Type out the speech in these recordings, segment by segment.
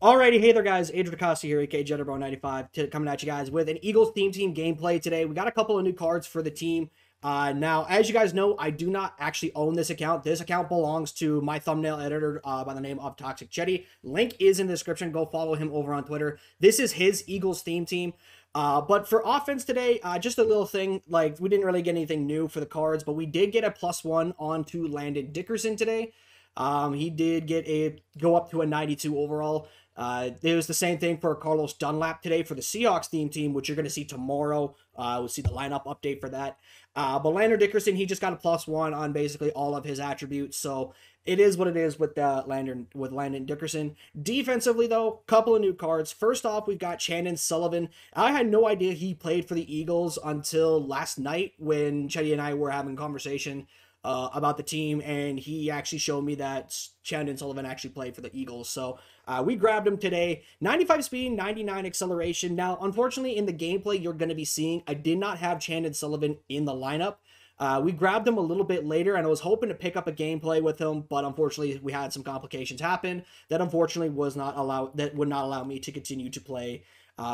Alrighty, hey there guys, Adrian DeCosta here, aka Jetterbro95, coming at you guys with an Eagles theme team gameplay today. We got a couple of new cards for the team. Now, as you guys know, I do not actually own this account. This account belongs to my thumbnail editor by the name of Toxic Chetty. Link is in the description. Go follow him over on Twitter. This is his Eagles theme team. But for offense today, just a little thing, like we didn't really get anything new for the cards, but we did get a +1 onto Landon Dickerson today. He did get go up to a 92 overall. It was the same thing for Carlos Dunlap today for the Seahawks theme team, which you're going to see tomorrow. We'll see the lineup update for that. But Landon Dickerson, he just got a +1 on basically all of his attributes. So it is what it is with Landon Dickerson. Defensively, though, couple of new cards. First off, we've got Chandon Sullivan. I had no idea he played for the Eagles until last night when Chetty and I were having a conversation about the team, and he actually showed me that Chandon Sullivan actually played for the Eagles. So we grabbed him today. 95 speed, 99 acceleration. Now, unfortunately, in the gameplay you're going to be seeing, I did not have Chandon Sullivan in the lineup. We grabbed him a little bit later, and I was hoping to pick up a gameplay with him, but unfortunately, we had some complications happen that unfortunately would not allow me to continue to play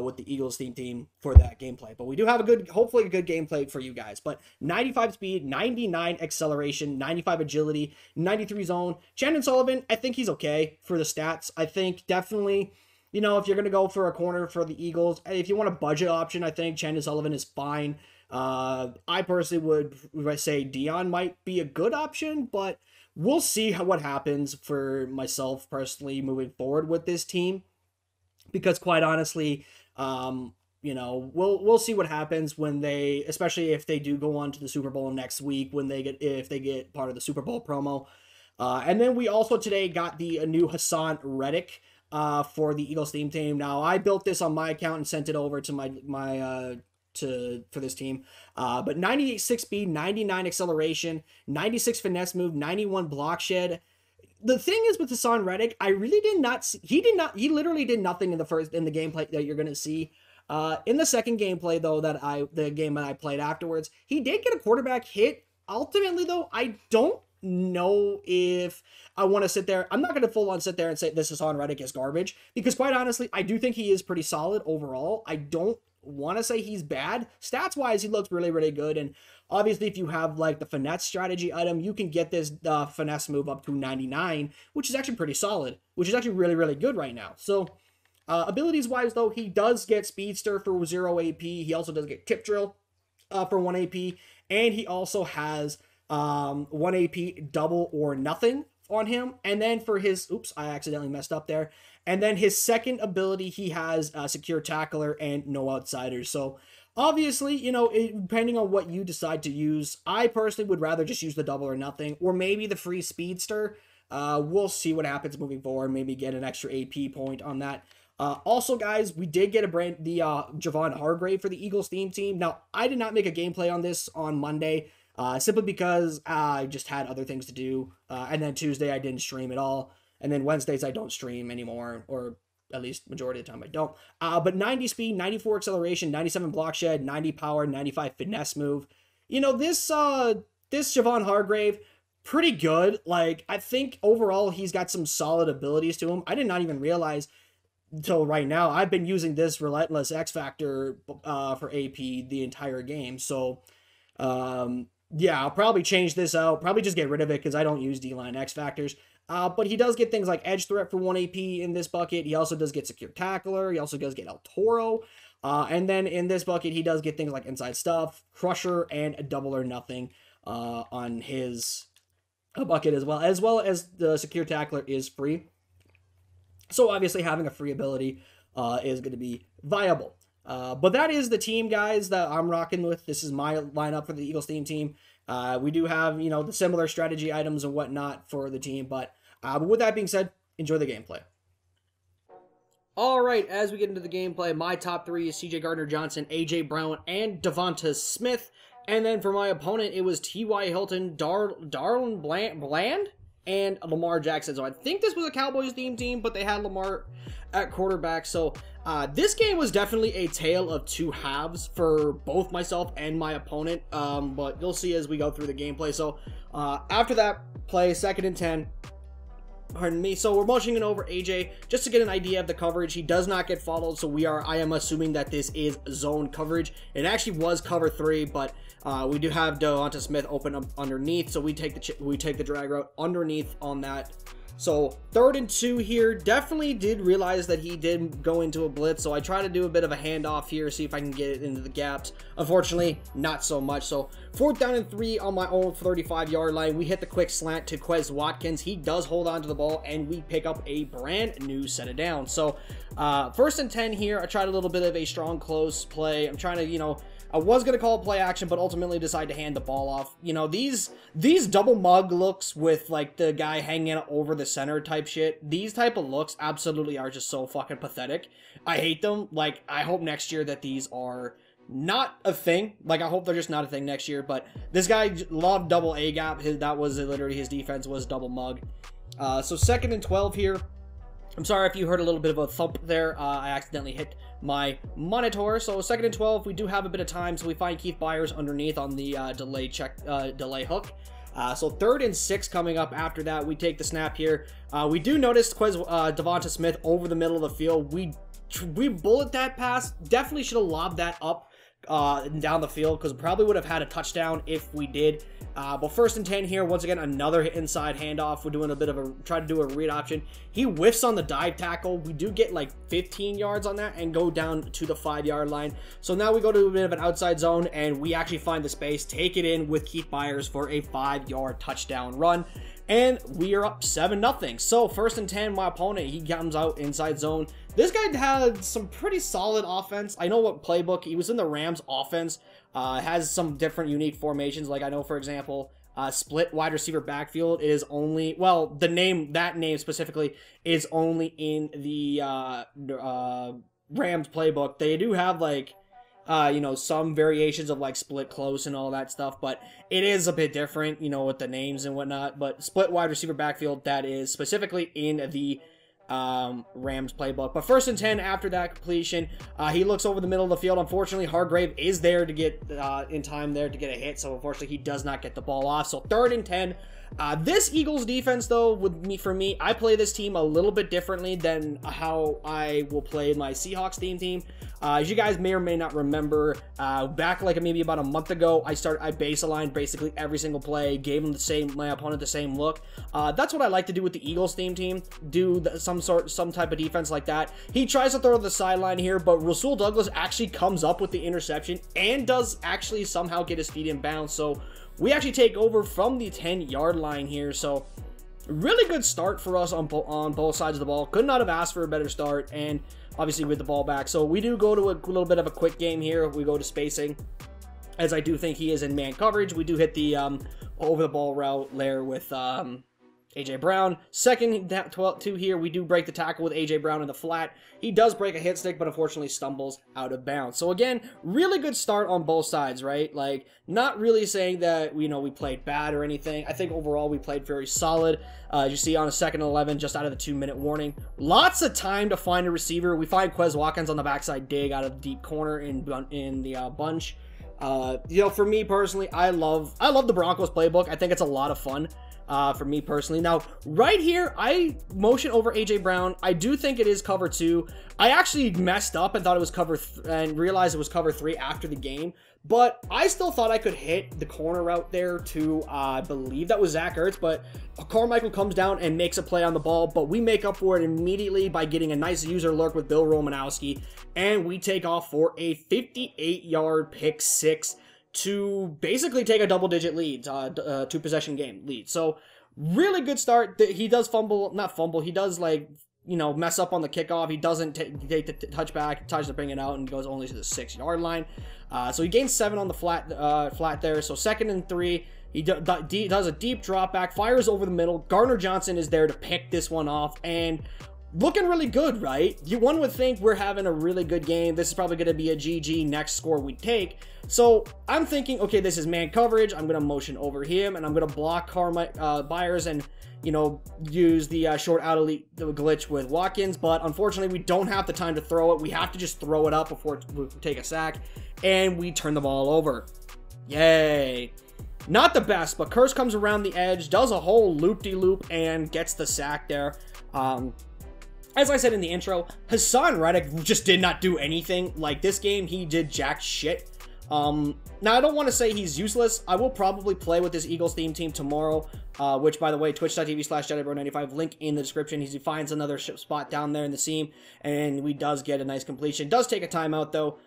with the Eagles theme team for that gameplay. But we do have hopefully a good gameplay for you guys. But 95 speed, 99 acceleration, 95 agility, 93 zone. Chandon Sullivan, I think he's okay for the stats. I think definitely, you know, if you're going to go for a corner for the Eagles, if you want a budget option, I think Chandon Sullivan is fine. I personally would say Dion might be a good option, but we'll see what happens for myself personally moving forward with this team. Because quite honestly, you know, we'll see what happens when they, especially if they do go on to the Super Bowl next week, if they get part of the Super Bowl promo. And then we also today got the new Haason Reddick for the Eagles theme team. Now I built this on my account and sent it over to for this team. But 98 speed, 99 acceleration, 96 finesse move, 91 block shed. The thing is with Haason Reddick, I really did not see, he literally did nothing in the gameplay that you're going to see. In the second gameplay, though, the game that I played afterwards, he did get a quarterback hit. Ultimately, though, I don't know if I want to sit there. I'm not going to full on sit there and say this Haason Reddick is garbage, because quite honestly, I do think he is pretty solid overall. I don't want to say he's bad. Stats wise, he looks really, really good. And obviously, if you have like the finesse strategy item, you can get this finesse move up to 99, which is actually pretty solid, which is actually really, really good right now. So abilities wise, though, he does get speedster for 0 AP. He also does get tip drill for 1 AP, and he also has 1 AP double or nothing on him. And then for his, oops, I accidentally messed up there. And then his second ability, he has secure tackler and no outsiders. So obviously, you know, depending on what you decide to use, I personally would rather just use the double or nothing, or maybe the free speedster. We'll see what happens moving forward. Maybe get an extra AP point on that. Also, guys, we did get the Javon Hargrave for the Eagles theme team. Now, I did not make a gameplay on this on Monday, simply because I just had other things to do. And then Tuesday, I didn't stream at all. And then Wednesdays, I don't stream anymore, or at least majority of the time I don't. But 90 speed, 94 acceleration, 97 block shed, 90 power, 95 finesse move. You know, this Javon Hargrave, pretty good. Like, I think overall he's got some solid abilities to him. I did not even realize until right now I've been using this Relentless X Factor for AP the entire game. So, yeah, I'll probably change this out. Probably just get rid of it because I don't use D-line X Factors. But he does get things like edge threat for 1 AP in this bucket. He also does get secure tackler. He also does get El Toro. And then in this bucket, he does get things like inside stuff, crusher, and a double or nothing on his bucket as well as the secure tackler is free. So obviously having a free ability is going to be viable. But that is the team, guys, that I'm rocking with. This is my lineup for the Eagles theme team. We do have, you know, the similar strategy items and whatnot for the team. But with that being said, enjoy the gameplay. All right, as we get into the gameplay, my top three is CJ Gardner-Johnson, AJ Brown, and Devonta Smith. And then for my opponent, it was T.Y. Hilton, Darlin Bland, and Lamar Jackson. So I think this was a Cowboys theme team, but they had Lamar at quarterback. So this game was definitely a tale of two halves for both myself and my opponent. But you'll see as we go through the gameplay. So after that play, 2nd and 10, pardon me. So we're motioning it over AJ just to get an idea of the coverage. He does not get followed, so I am assuming that this is zone coverage. It actually was cover 3, but we do have Devonta Smith open up underneath, so we take the drag route underneath on that. So 3rd and 2 here. Definitely did realize that he did go into a blitz, so I try to do a bit of a handoff here, see if I can get it into the gaps. Unfortunately, not so much. So 4th down and 3 on my own 35-yard line. We hit the quick slant to Quez Watkins. He does hold on to the ball, and we pick up a brand new set of downs. So 1st and 10 here. I tried a little bit of a strong close play. I'm trying to, I was going to call play action, but ultimately decided to hand the ball off. These double mug looks with, like, the guy hanging over the center type shit, these type of looks absolutely are just so fucking pathetic. I hate them. Like, I hope next year that these are not a thing. Like, I hope they're just not a thing next year, but this guy loved double A gap. That was literally his defense, was double mug. So 2nd and 12 here. I'm sorry if you heard a little bit of a thump there. I accidentally hit my monitor. So 2nd and 12, we do have a bit of time, so we find Keith Byers underneath on the delay hook. So 3rd and 6 coming up after that. We take the snap here. We do notice Devonta Smith over the middle of the field. We bullet that pass. Definitely should have lobbed that up down the field, because probably would have had a touchdown if we did. But 1st and 10 here. Once again, another inside handoff. We're doing a bit of try to do a read option. He whiffs on the dive tackle. We do get like 15 yards on that and go down to the 5-yard line. So now we go to a bit of an outside zone, and we actually find the space, take it in with Keith Byers for a 5-yard touchdown run. And we are up 7-0. So 1st and 10, my opponent, he comes out inside zone. This guy had some pretty solid offense. I know what playbook. He was in the Rams offense. Has some different unique formations. Like, I know, for example, split wide receiver backfield is only, well, that name specifically is only in the Rams playbook. They do have, like, some variations of, like, split close and all that stuff, but it is a bit different, with the names and whatnot. But split wide receiver backfield, that is specifically in the Rams playbook. But 1st and 10 after that completion, he looks over the middle of the field. Unfortunately, Hargrave is there to get in time there to get a hit, so unfortunately he does not get the ball off. So 3rd and 10. This Eagles defense, though, for me, I play this team a little bit differently than how I will play my Seahawks team. As you guys may or may not remember, back like maybe about a month ago, I base aligned basically every single play, gave my opponent the same look. That's what I like to do with the Eagles team. Do some type of defense like that. He tries to throw to the sideline here, but Rasul Douglas actually comes up with the interception and does actually somehow get his feet in bounds. So we actually take over from the 10-yard line here. So really good start for us on both sides of the ball. Could not have asked for a better start, and obviously with the ball back. So we do go to a little bit of a quick game here. We go to spacing, as I do think he is in man coverage. We do hit the over the ball route there with AJ Brown. 2nd 2 here, we do break the tackle with AJ Brown in the flat. He does break a hit stick, but unfortunately stumbles out of bounds. So again, really good start on both sides, right? Like, not really saying that we played bad or anything. I think overall we played very solid. As you see on a 2nd and 11, just out of the 2-minute warning. Lots of time to find a receiver. We find Quez Watkins on the backside dig out of the deep corner in the bunch. For me personally, I love the Broncos playbook. I think it's a lot of fun. For me personally. Now, right here, I motion over AJ Brown. I do think it is cover 2. I actually messed up and thought it was cover and realized it was cover 3 after the game, but I still thought I could hit the corner route there to, I believe that was Zach Ertz, but Carmichael comes down and makes a play on the ball, but we make up for it immediately by getting a nice user lurk with Bill Romanowski, and we take off for a 58-yard pick 6 to basically take a double-digit lead, 2-possession game lead. So really good start. He does not fumble. He does, like, mess up on the kickoff. He doesn't take the touchback, tries to bring it out, and goes only to the 6-yard line. So he gains 7 on the flat there. So 2nd and 3. He does a deep drop back, fires over the middle. Gardner Johnson is there to pick this one off, and looking really good, right? One would think we're having a really good game. This is probably going to be a GG next score we take. So I'm thinking, okay, this is man coverage. I'm going to motion over him, and I'm going to block Byers and, use the short out elite glitch with Watkins. But unfortunately, we don't have the time to throw it. We have to just throw it up before we take a sack, and we turn the ball over. Yay. Not the best, but Curse comes around the edge, does a whole loop-de-loop, and gets the sack there. As I said in the intro, Haason Reddick just did not do anything. Like, this game, he did jack shit. Now, I don't want to say he's useless. I will probably play with this Eagles theme team tomorrow, which, by the way, twitch.tv/JediBro95, link in the description. He finds another spot down there in the seam, and we does get a nice completion. Does take a timeout, though.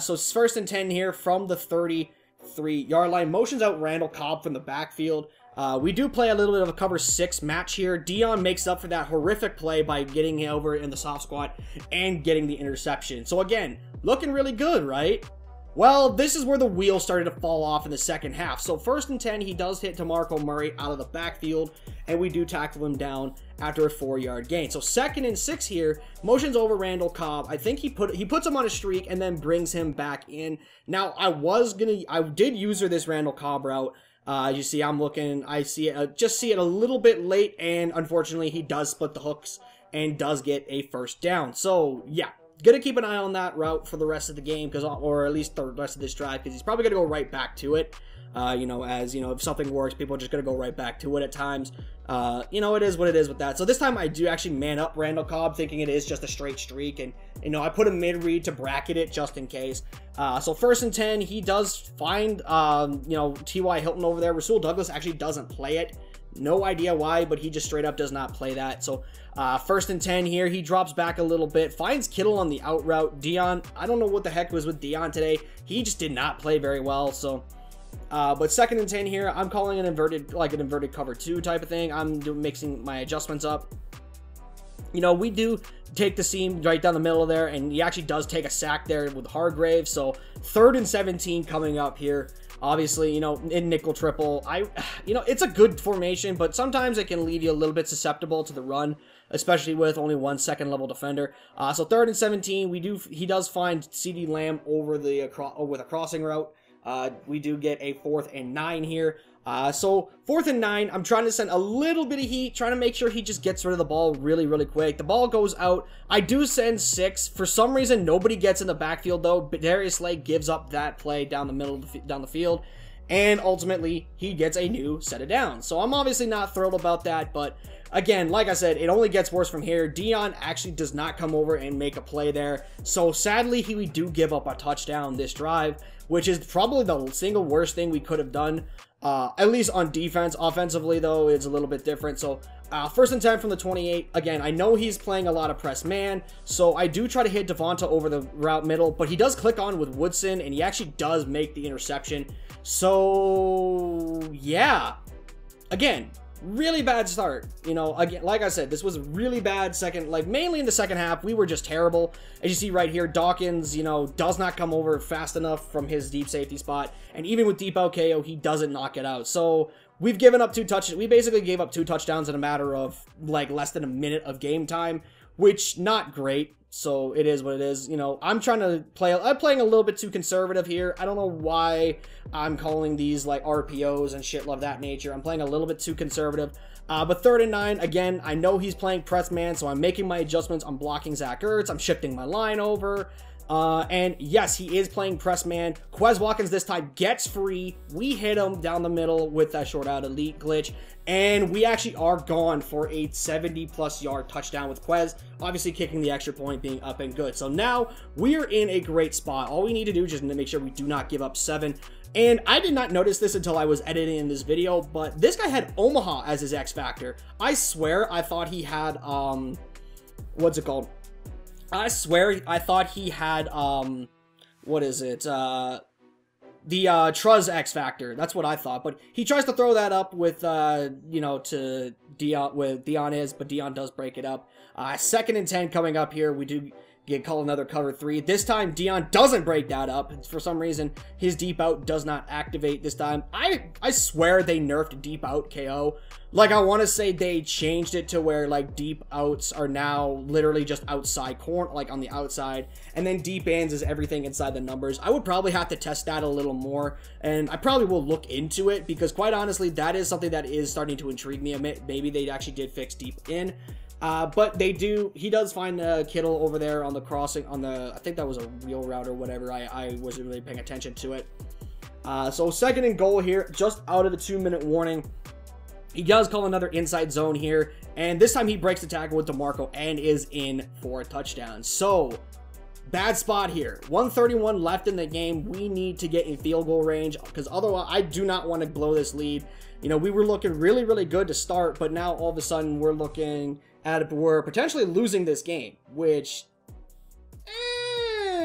So it's 1st and 10 here from the 33-yard line. Motions out Randall Cobb from the backfield. We do play a little bit of a cover 6 match here. Dion makes up for that horrific play by getting over in the soft squat and getting the interception. So again, looking really good, right? Well, this is where the wheels started to fall off in the second half. So 1st and 10, he does hit DeMarco Murray out of the backfield, and we do tackle him down after a 4-yard gain. So 2nd and 6 here, motions over Randall Cobb. I think he puts him on a streak and then brings him back in. Now, I did use this Randall Cobb route. You see, I see it a little bit late, and unfortunately, he does split the hooks and does get a 1st down. So, yeah. Gonna keep an eye on that route for the rest of the game, or at least the rest of this drive, because he's probably gonna go right back to it. If something works, people are just gonna go right back to it at times. It is what it is with that. So this time I do actually man up Randall Cobb, thinking it is just a straight streak, and I put a mid-read to bracket it just in case. So 1st and 10, he does find T.Y. Hilton over there. Rasul Douglas actually doesn't play it. No idea why, but he just straight up does not play that. So 1st and 10 here, he drops back a little bit, finds Kittle on the out route. Dion, I don't know what the heck was with Dion today. He just did not play very well. So but 2nd and 10 here, I'm calling an inverted cover 2 type of thing. I'm mixing my adjustments up. We do take the seam right down the middle there, and he actually does take a sack there with Hargrave. So 3rd and 17 coming up here. Obviously, in nickel triple, it's a good formation, but sometimes it can leave you a little bit susceptible to the run, especially with only 1 second-level defender. So 3rd and 17, he does find CeeDee Lamb over with a crossing route. We do get a 4th and 9 here. So 4th and 9, I'm trying to send a little bit of heat, trying to make sure he just gets rid of the ball really, really quick. The ball goes out. I do send 6. For some reason, nobody gets in the backfield, though. But Darius Slay gives up that play down the field, and ultimately, he gets a new set of downs. So I'm obviously not thrilled about that, but again, like I said, it only gets worse from here. Dion actually does not come over and make a play there. So sadly, we do give up a touchdown this drive, which is probably the single worst thing we could have done. At least on defense. Offensively, though, it's a little bit different. So 1st and 10 from the 28. Again, I know he's playing a lot of press man, so I do try to hit Devonta over the route middle, but he does click on with Woodson, and he actually does make the interception. So yeah, again, really bad start. Again, like I said, this was a really bad mainly in the second half, we were just terrible. As you see right here, Dawkins, does not come over fast enough from his deep safety spot, and even with deep out KO, he doesn't knock it out. So we've given up 2 touchdowns. We basically gave up 2 touchdowns in a matter of less than a minute of game time, which not great. So it is what it is. I'm playing a little bit too conservative here. I don't know why I'm calling these RPOs and shit of that nature. I'm playing a little bit too conservative. But 3rd and 9, again, I know he's playing press man, so I'm making my adjustments. I'm blocking Zach Ertz. I'm shifting my line over. And yes, he is playing press man. Quez Watkins this time gets free. We hit him down the middle with that short out elite glitch, and we actually are gone for a 70+ yard touchdown with Quez, obviously kicking the extra point, being up and good. So now we are in a great spot. All we need to do is just make sure we do not give up 7. And I did not notice this until I was editing this video, but this guy had Omaha as his X Factor. I swear I thought he had, what's it called? I swear I thought he had, what is it? The Truz X Factor. That's what I thought. But he tries to throw that up with, to Dion, with Dion but Dion does break it up. 2nd and 10 coming up here. We do call another cover 3. This time, Dion doesn't break that up. For some reason, his deep out does not activate this time. I swear they nerfed deep out KO. I want to say they changed it to where, deep outs are now literally just outside corner, on the outside. And then deep ends is everything inside the numbers. I would probably have to test that a little more. And I probably will look into it, because quite honestly, that is something that is starting to intrigue me a bit. Maybe they actually did fix deep in. But he does find Kittle over there on the crossing, I think that was a wheel route or whatever. I wasn't really paying attention to it. So second and goal here, just out of the 2-minute warning. He does call another inside zone here, and this time he breaks the tackle with DeMarco and is in for a touchdown. So, bad spot here. 1:31 left in the game. We need to get in field goal range, because otherwise I do not want to blow this lead. You know, we were looking really, really good to start, but now all of a sudden we're looking at we're potentially losing this game, which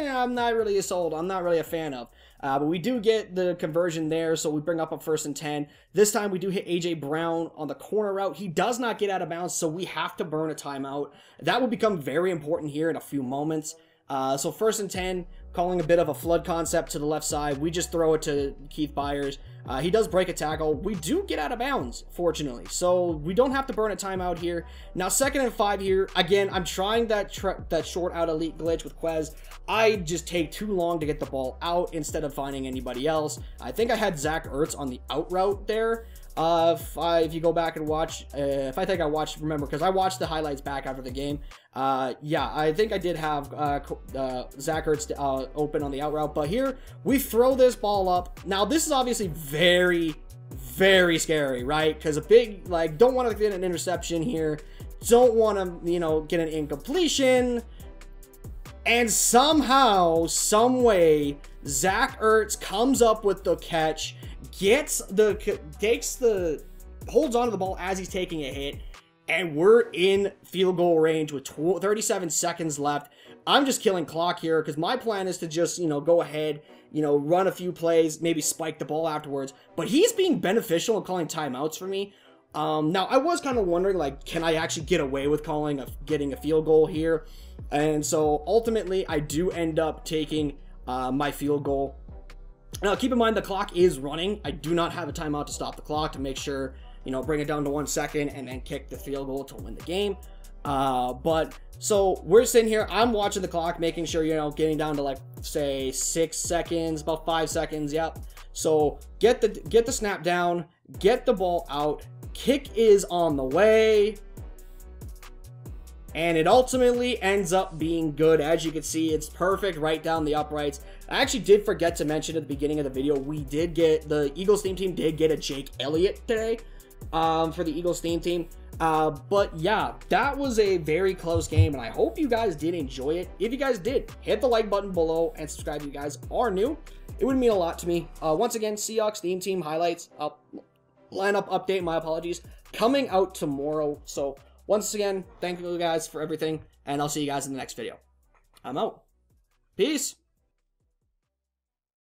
I'm not really sold. I'm not really a fan of. But we do get the conversion there, so we bring up a 1st and 10. This time we do hit A.J. Brown on the corner route. He does not get out of bounds, so we have to burn a timeout. That will become very important here in a few moments. So 1st and 10, calling a bit of a flood concept to the left side. We just throw it to Keith Byers. He does break a tackle. We do get out of bounds, fortunately. So we don't have to burn a timeout here. Now 2nd and 5 here. Again, I'm trying that short out elite glitch with Quez. I just take too long to get the ball out instead of finding anybody else. I think I had Zach Ertz on the out route there. If you go back and watch, if I think I watched, remember, because I watched the highlights back after the game. Yeah, I think I did have Zach Ertz open on the out route. But here, we throw this ball up. Now, this is obviously very, very scary, right? Because a big, like, don't want to get an interception here. Don't want to, you know, get an incompletion. And somehow, some way, Zach Ertz comes up with the catch, holds onto the ball as he's taking a hit, and we're in field goal range with 37 seconds left. I'm just killing clock here because my plan is to just, you know, go ahead, you know, run a few plays, maybe spike the ball afterwards. But he's being beneficial in calling timeouts for me. Now, I was kind of wondering, like, can I actually get away with getting a field goal here? And so, ultimately, I do end up taking my field goal. Now, keep in mind, the clock is running. I do not have a timeout to stop the clock to make sure, you know, bring it down to 1 second and then kick the field goal to win the game. So, we're sitting here. I'm watching the clock, making sure, you know, getting down to, like, say, 6 seconds, about 5 seconds, yep. So, get the snap down, get the ball out. Kick is on the way, and it ultimately ends up being good. As you can see, it's perfect right down the uprights. I actually did forget to mention at the beginning of the video, the Eagles theme team did get a Jake Elliott today for the Eagles theme team. But yeah, that was a very close game, and I hope you guys did enjoy it. If you guys did, hit the like button below and subscribe if you guys are new. It would mean a lot to me. Once again, Seahawks theme team highlights lineup update, my apologies, coming out tomorrow. So once again, thank you guys for everything, and I'll see you guys in the next video. I'm out. Peace.